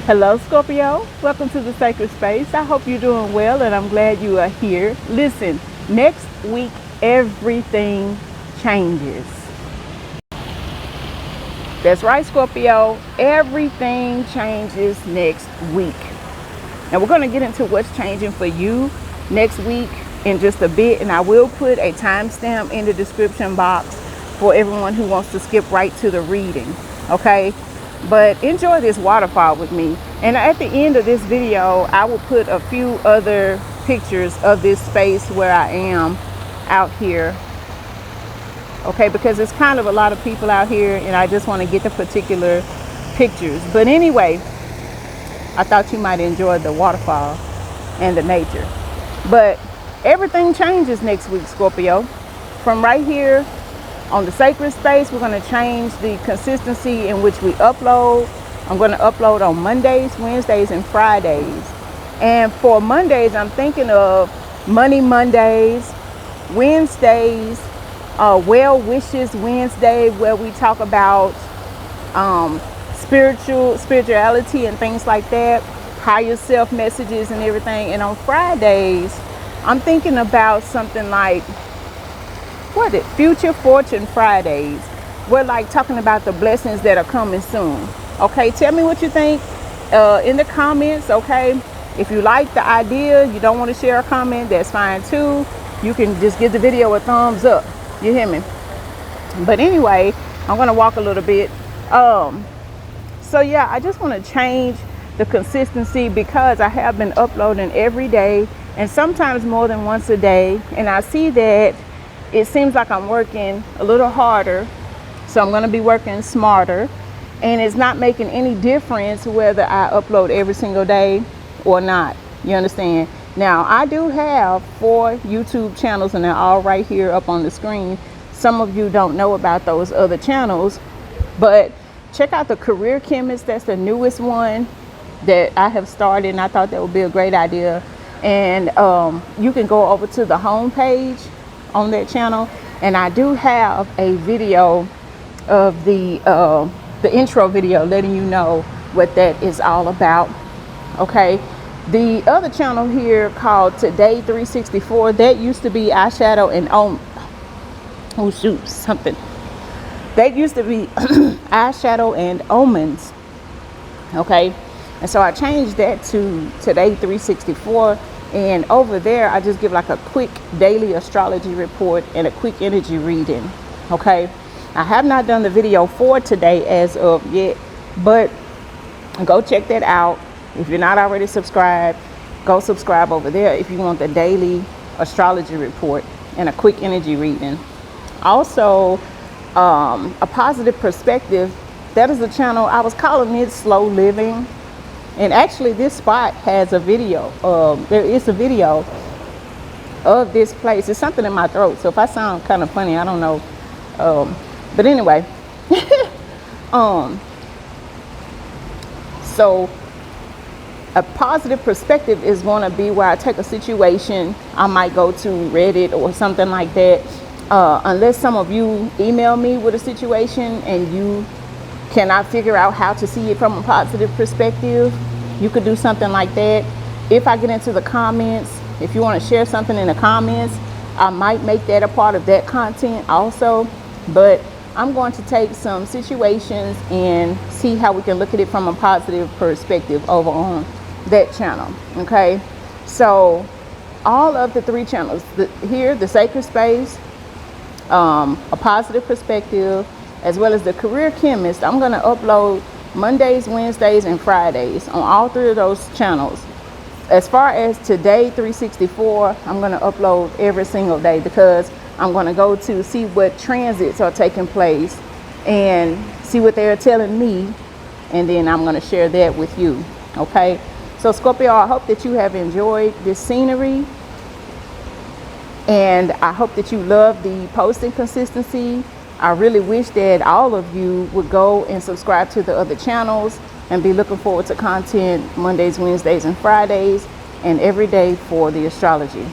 Hello Scorpio, welcome to the sacred space. I hope you're doing well and I'm glad you are here. Listen, next week everything changes. That's right, Scorpio, everything changes next week. Now we're going to get into what's changing for you next week in just a bit, and I will put a timestamp in the description box for everyone who wants to skip right to the reading, okay? But enjoy this waterfall with me. And at the end of this video, I will put a few other pictures of this space where I am out here. Okay, because it's kind of a lot of people out here and I just want to get the particular pictures. But anyway, I thought you might enjoy the waterfall and the nature. But everything changes next week, Scorpio. From right here on the sacred space, we're going to change the consistency in which we upload. I'm going to upload on Mondays, Wednesdays, and Fridays. And for Mondays, I'm thinking of Money Mondays, Wednesdays, Well Wishes Wednesday, where we talk about spirituality and things like that, higher self messages and everything. And on Fridays, I'm thinking about something like Future Fortune Fridays. We're like talking about the blessings that are coming soon. Okay, tell me what you think in the comments. Okay, if you like the idea, you don't want to share a comment, that's fine too. You can just give the video a thumbs up. You hear me? But anyway, I'm gonna walk a little bit. So yeah, I just want to change the consistency because I have been uploading every day and sometimes more than once a day, and I see that it seems like I'm working a little harder, so I'm going to be working smarter, and it's not making any difference whether I upload every single day or not. You understand? Now, I do have 4 YouTube channels, and they're all right here up on the screen. Some of you don't know about those other channels, but check out the Career Chemist. That's the newest one that I have started, and I thought that would be a great idea. And you can go over to the home page on that channel, and I do have a video of the intro video letting you know what that is all about. Okay, the other channel here called Today 364, that used to be eyeshadow and that used to be eyeshadow and omens. Okay, and so I changed that to Today 364. And over there, I just give like a quick daily astrology report and a quick energy reading. Okay, I have not done the video for today as of yet, but go check that out. If you're not already subscribed, go subscribe over there if you want the daily astrology report and a quick energy reading. Also, a positive perspective. That is the channel. I was calling it Slow Living. And actually this spot has a video. There is a video of this place. It's something in my throat, so if I sound kind of funny, I don't know. But anyway, so a positive perspective is going to be where I take a situation. I might go to Reddit or something like that. Unless some of you email me with a situation and you cannot figure out how to see it from a positive perspective, you could do something like that. If I get into the comments, if you want to share something in the comments, I might make that a part of that content also. But I'm going to take some situations and see how we can look at it from a positive perspective over on that channel. Okay, so all of the 3 channels here, the sacred space, a positive perspective, as well as the Career Chemist, I'm going to upload Mondays, Wednesdays, and Fridays on all 3 of those channels. As far as Today 364, I'm going to upload every single day because I'm going to go to see what transits are taking place and see what they're telling me, and then I'm going to share that with you. Okay, so Scorpio, I hope that you have enjoyed this scenery, and I hope that you love the posting consistency. I really wish that all of you would go and subscribe to the other channels and be looking forward to content Mondays, Wednesdays, and Fridays, and every day for the astrology.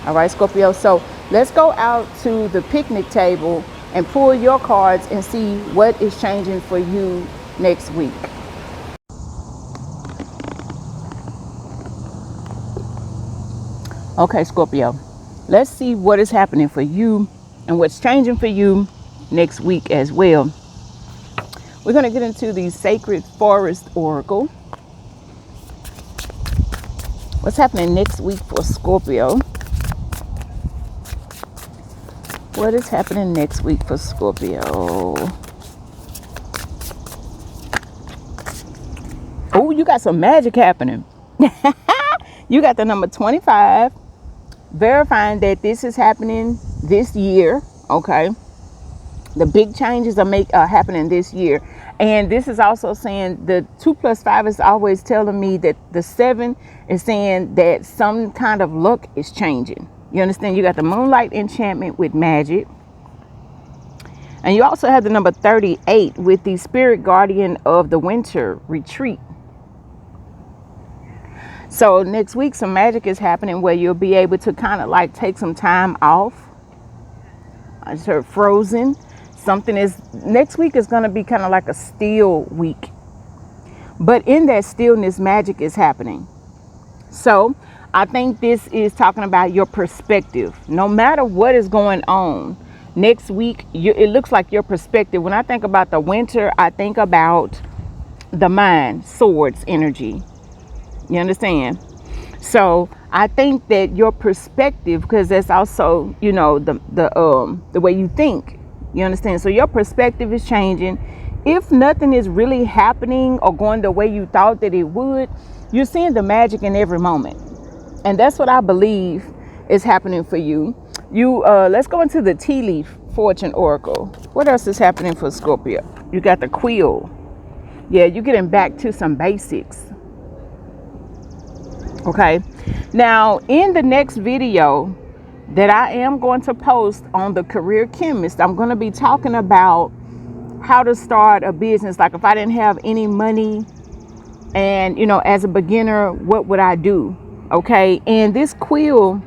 All right, Scorpio, so let's go out to the picnic table and pull your cards and see what is changing for you next week. Okay, Scorpio, let's see what is happening for you and what's changing for you next week as well. We're going to get into the Sacred Forest Oracle. What's happening next week for Scorpio? What is happening next week for Scorpio? Oh, you got some magic happening. You got the number 25, verifying that this is happening this year. Okay. The big changes are happening this year. And this is also saying the 2 + 5 is always telling me that the 7 is saying that some kind of luck is changing. You understand? You got the moonlight enchantment with magic. And you also have the number 38 with the spirit guardian of the winter retreat. So next week, some magic is happening where you'll be able to kind of like take some time off. I just heard frozen. Next week is going to be kind of like a still week. But in that stillness, magic is happening. So I think this is talking about your perspective. No matter what is going on next week, it looks like your perspective. When I think about the winter, I think about the mind, swords energy. You understand? So I think that your perspective, because that's also, the way you think. You understand? So your perspective is changing. If nothing is really happening or going the way you thought that it would, you're seeing the magic in every moment. And that's what I believe is happening for you. Let's go into the tea leaf fortune oracle. What else is happening for Scorpio? You got the quill. Yeah, you're getting back to some basics. Okay. Now, in the next video that I am going to post on the Career Chemist, I'm going to be talking about how to start a business. Like if I didn't have any money and, as a beginner, what would I do? Okay. And this quill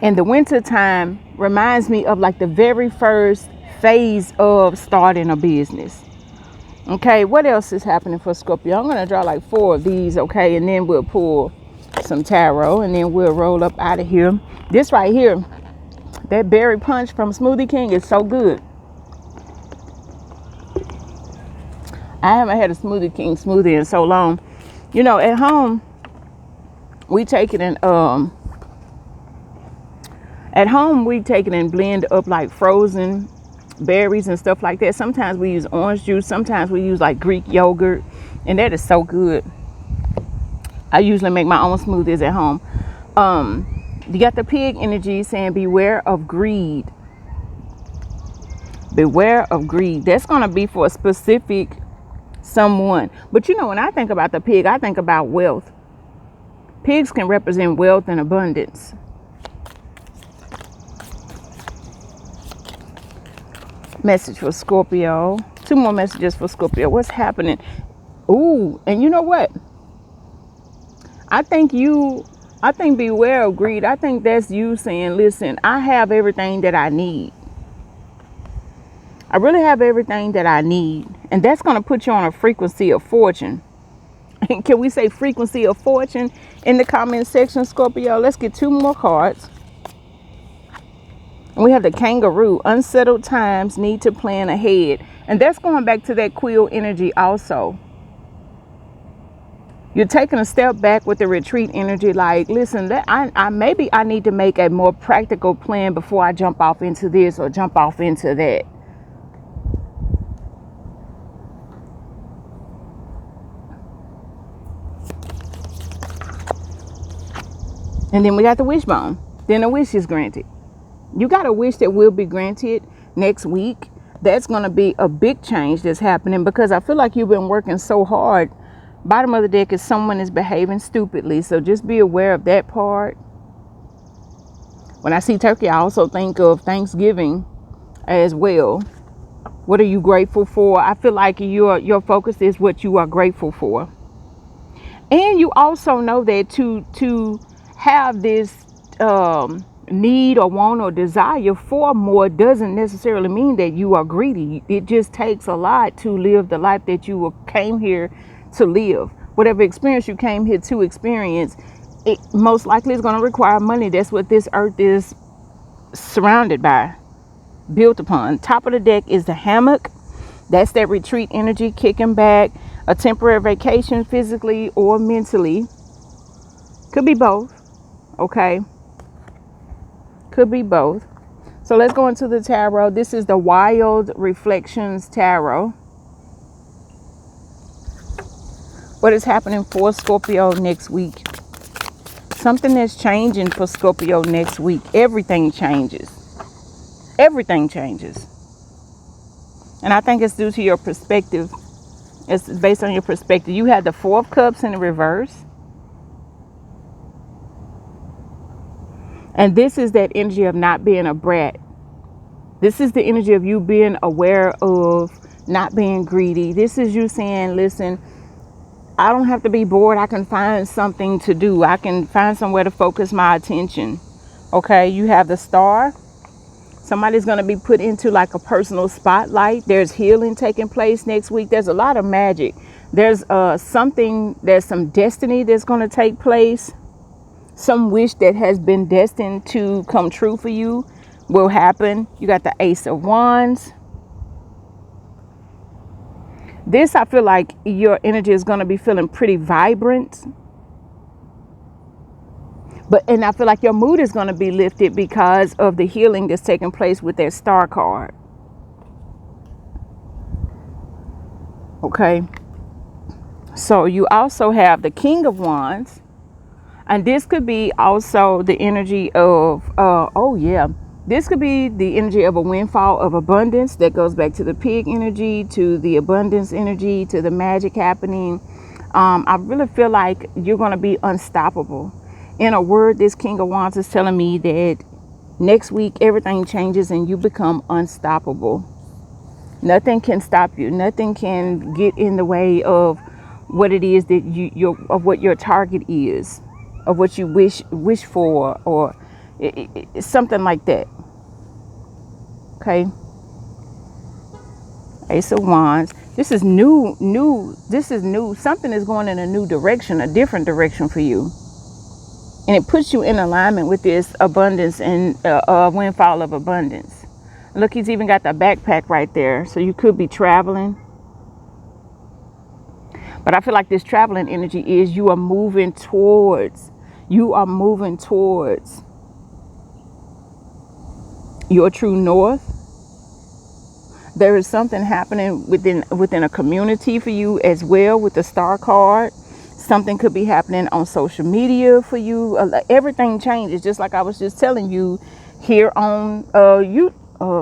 in the winter time reminds me of like the very first phase of starting a business. Okay. What else is happening for Scorpio? I'm going to draw like 4 of these. Okay. And then we'll pull some tarot and then we'll roll up out of here. This right here, that berry punch from Smoothie King is so good. I haven't had a Smoothie King smoothie in so long. At home we take it and blend up like frozen berries and stuff like that. Sometimes we use orange juice, sometimes we use like Greek yogurt, and that is so good. I usually make my own smoothies at home. You got the pig energy saying beware of greed. Beware of greed. That's going to be for a specific someone. But when I think about the pig, I think about wealth. Pigs can represent wealth and abundance. Message for Scorpio. 2 more messages for Scorpio. What's happening? Ooh, and you know what? I think beware of greed. I think that's you saying, listen, I have everything that I need. I really have everything that I need. And that's going to put you on a frequency of fortune. Can we say frequency of fortune in the comment section, Scorpio? Let's get 2 more cards. And we have the kangaroo. Unsettled times need to plan ahead. And that's going back to that quill energy also. You're taking a step back with the retreat energy. Like, listen, maybe I need to make a more practical plan before I jump off into this or jump off into that. And then we got the wishbone. Then a wish is granted. You got a wish that will be granted next week. That's going to be a big change that's happening because I feel like you've been working so hard. Bottom of the deck is someone is behaving stupidly. So just be aware of that part. When I see turkey, I also think of Thanksgiving as well. What are you grateful for? I feel like your focus is what you are grateful for. And you also know that to have this need or want or desire for more doesn't necessarily mean that you are greedy. It just takes a lot to live the life that you came here to live. Whatever experience you came here to experience, it most likely is going to require money. That's what this earth is surrounded by, built upon. Top of the deck is the hammock. That's that retreat energy, kicking back, a temporary vacation physically or mentally. Could be both. Okay. Could be both. So let's go into the tarot. This is the Wild Reflections Tarot. What is happening for Scorpio next week? Something that's changing for Scorpio next week. Everything changes. Everything changes. And I think it's due to your perspective. It's based on your perspective. You had the Four of Cups in the reverse. And this is that energy of not being a brat. This is the energy of you being aware of not being greedy. This is you saying, listen, I don't have to be bored. I can find something to do. I can find somewhere to focus my attention. Okay, you have the Star. Somebody's going to be put into like a personal spotlight. There's healing taking place next week. There's a lot of magic. There's some destiny that's going to take place. Some wish that has been destined to come true for you will happen. You got the Ace of Wands. This, I feel like your energy is going to be feeling pretty vibrant. And I feel like your mood is going to be lifted because of the healing that's taking place with that Star card. Okay. So you also have the King of Wands. And this could be also the energy of, this could be the energy of a windfall of abundance that goes back to the pig energy, to the abundance energy, to the magic happening. I really feel like you're going to be unstoppable. In a word, this King of Wands is telling me that next week everything changes and you become unstoppable. Nothing can stop you. Nothing can get in the way of what it is that of what your target is, of what you wish for, or something like that. Okay. Ace of Wands. This is new. This is new. Something is going in a new direction, a different direction for you. And it puts you in alignment with this abundance and windfall of abundance. Look, he's even got the backpack right there. So you could be traveling. But I feel like this traveling energy is you are moving towards your true north. There is something happening within a community for you as well with the Star card. Something could be happening on social media for you. Everything changes, just like I was just telling you here on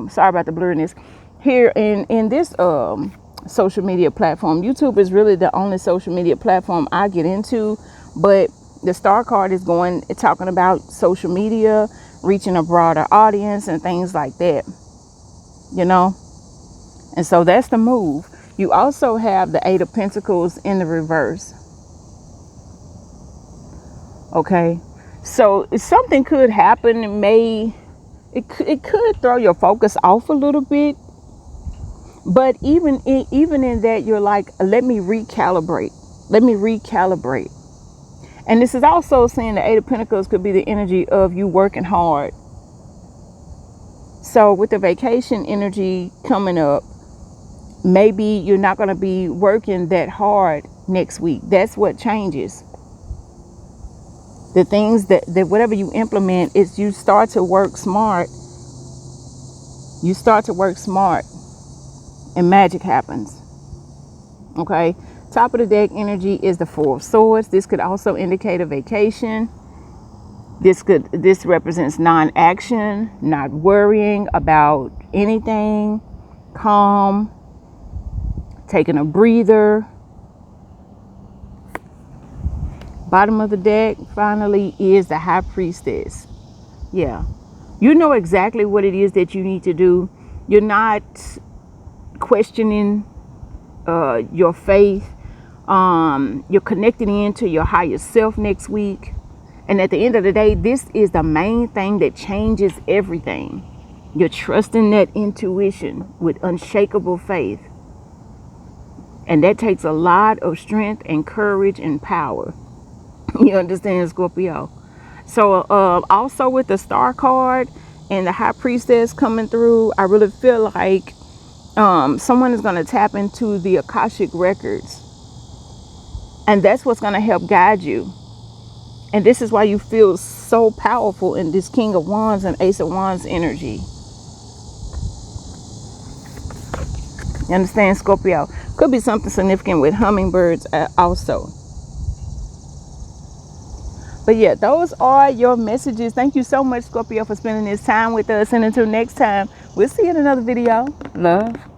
sorry about the blurriness. Here in this social media platform. YouTube is really the only social media platform I get into, but the Star card is talking about social media, reaching a broader audience and things like that, you know. And so that's the move. You also have the Eight of Pentacles in the reverse. Okay, so something could happen. It could throw your focus off a little bit. But even in that, you're like, let me recalibrate. And this is also saying the Eight of Pentacles could be the energy of you working hard. So with the vacation energy coming up, maybe you're not going to be working that hard next week. That's what changes. The things that whatever you implement is you start to work smart. And magic happens. Okay. Top of the deck energy is the Four of Swords. This could also indicate a vacation. This represents non-action, not worrying about anything, calm, taking a breather. Bottom of the deck finally is the High Priestess. Yeah. You know exactly what it is that you need to do. You're not questioning your faith. You're connecting into your higher self next week. And at the end of the day, this is the main thing that changes everything. You're trusting that intuition with unshakable faith. And that takes a lot of strength and courage and power. You understand, Scorpio? So also with the star card and the high priestess coming through, I really feel like someone is going to tap into the Akashic records, and that's what's going to help guide you. And this is why you feel so powerful in this King of Wands and Ace of Wands energy. You understand, Scorpio? Could be something significant with hummingbirds also. But yeah, those are your messages. Thank you so much, Scorpio, for spending this time with us. And until next time, we'll see you in another video. Love.